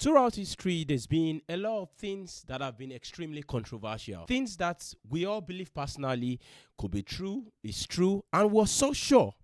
Throughout history, there's been a lot of things that have been extremely controversial. Things that we all believe personally could be true, is true, and we're so sure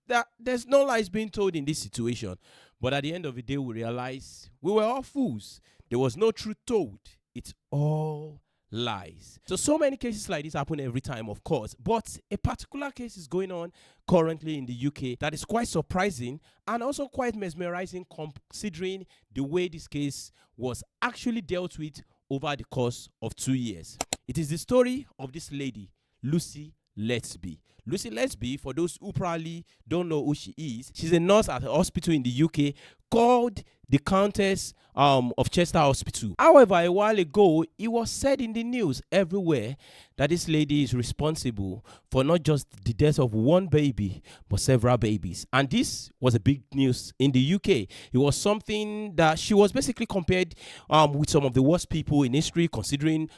that there's no lies being told in this situation. But at the end of the day, we realize we were all fools. There was no truth told. It's all lies. So many cases like this happen every time, of course. But a particular case is going on currently in the UK that is quite surprising and also quite mesmerizing, considering the way this case was actually dealt with over the course of 2 years. It is the story of this lady, Lucy Letby. Lucy Letby, for those who probably don't know who she is, she's a nurse at a hospital in the UK called the Countess of Chester Hospital. However, a while ago, it was said in the news everywhere that this lady is responsible for not just the death of one baby, but several babies. And this was a big news in the UK. It was something that she was basically compared with some of the worst people in history, considering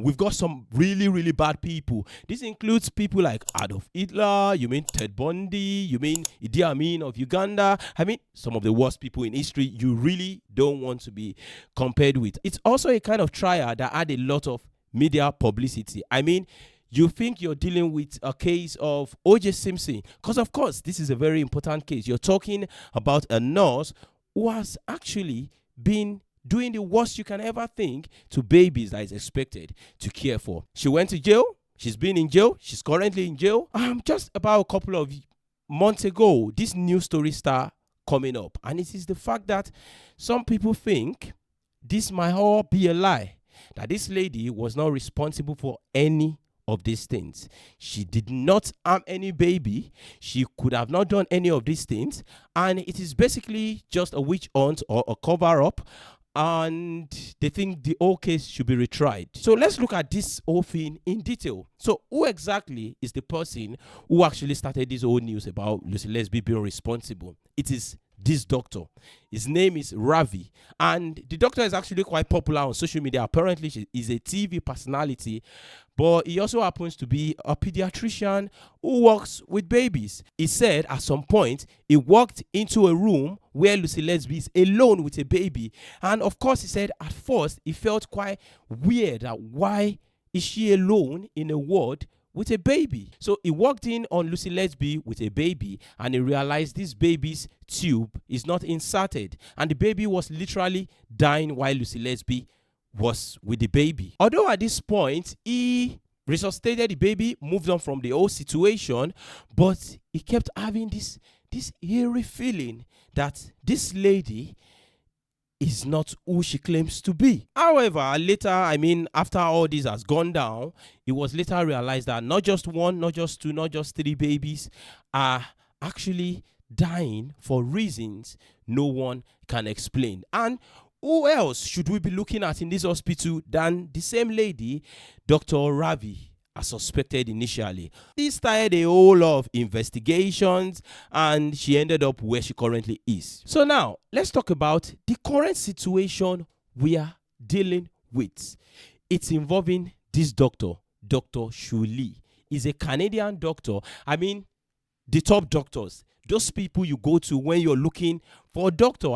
we've got some really, really bad people. This includes people like Adolf Hitler, you mean Ted Bundy, you mean Idi Amin of Uganda. I mean, some of the worst people in history you really don't want to be compared with. It's also a kind of trial that had a lot of media publicity. I mean, you think you're dealing with a case of O.J. Simpson, because of course this is a very important case. You're talking about a nurse who has actually been doing the worst you can ever think to babies that is expected to care for. She went to jail. She's been in jail. She's currently in jail. Just about a couple of months ago, this news story started coming up, and it is the fact that some people think this might all be a lie, that this lady was not responsible for any of these things. She did not harm any baby. She could have not done any of these things, and it is basically just a witch hunt or a cover-up, and they think the whole case should be retried. So let's look at this whole thing in detail. So who exactly is the person who actually started this whole news about Lucy Letby being responsible? It is this doctor. His name is Ravi, and the doctor is actually quite popular on social media. Apparently, he is a TV personality, but he also happens to be a pediatrician who works with babies. He said at some point he walked into a room where Lucy Letby is alone with a baby, and of course he said at first he felt quite weird that why is she alone in a ward with a baby. So he walked in on Lucy Letby with a baby, and he realized this baby's tube is not inserted, and the baby was literally dying while Lucy Letby was with the baby. Although at this point he resuscitated the baby, moved on from the whole situation, but he kept having this eerie feeling that this lady is not who she claims to be. However, later, after all this has gone down, it was later realized that not just one, not just two, not just three babies are actually dying for reasons no one can explain. And who else should we be looking at in this hospital than the same lady, Dr. Ravi, as suspected initially? This started a whole lot of investigations, and she ended up where she currently is. So now, let's talk about the current situation we are dealing with. It's involving this doctor, Dr. Shu Lee. He's a Canadian doctor. The top doctors, those people you go to when you're looking for a doctor.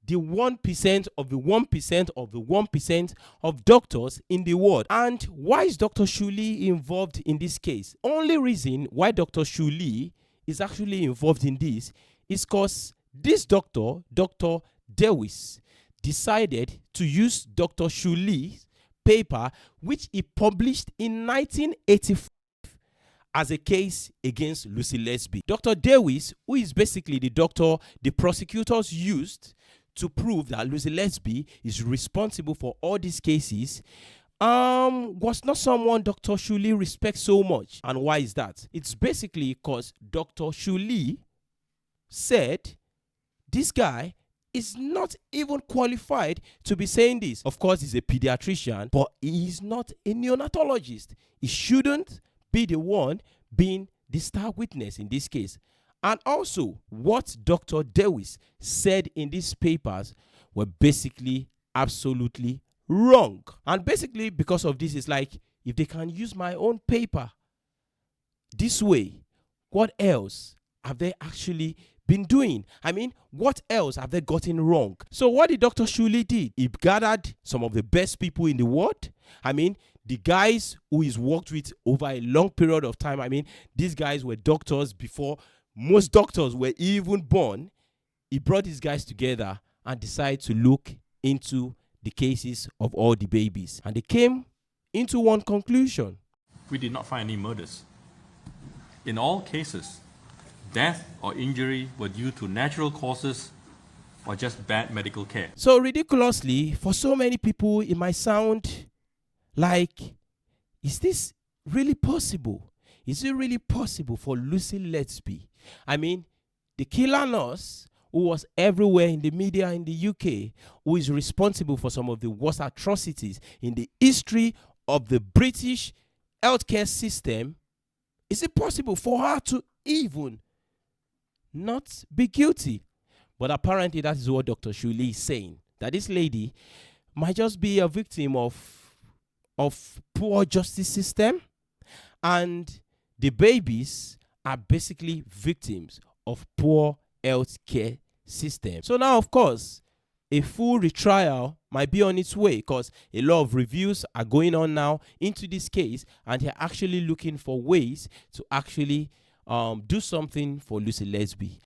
The 1% of the 1% of the 1% of doctors in the world. And why is Dr. Shu Lee involved in this case? Only reason why Dr. Shu Lee is actually involved in this is because this doctor, Dr. Dewis, decided to use Dr. Shu Lee's paper, which he published in 1985, as a case against Lucy Letby. Dr. Dewis, who is basically the doctor the prosecutors used to prove that Lucy Letby is responsible for all these cases, was not someone Dr. Shu Lee respects so much. And why is that? It's basically because Dr. Shu Lee said this guy is not even qualified to be saying this. Of course, he's a pediatrician, but he is not a neonatologist. He shouldn't be the one being the star witness in this case. And also, what Dr. Dewis said in these papers were basically absolutely wrong. And basically, because of this, it's like, if they can use my own paper this way, what else have they actually been doing? I mean, what else have they gotten wrong? So what did Dr. Shuli did? He gathered some of the best people in the world. I mean, the guys who he's worked with over a long period of time. I mean, these guys were doctors before most doctors were even born. He brought these guys together and decided to look into the cases of all the babies. And they came into one conclusion. We did not find any murders. In all cases, death or injury were due to natural causes or just bad medical care. So ridiculously, for so many people, it might sound like, is this really possible? Is it really possible for Lucy Letby? I mean, the killer nurse who was everywhere in the media in the UK, who is responsible for some of the worst atrocities in the history of the British healthcare system, is it possible for her to even not be guilty? But apparently that is what Dr. Shuli is saying, that this lady might just be a victim of poor justice system, and the babies are basically victims of poor healthcare system. So now, of course, a full retrial might be on its way, because a lot of reviews are going on now into this case, and they're actually looking for ways to actually do something for Lucy Letby.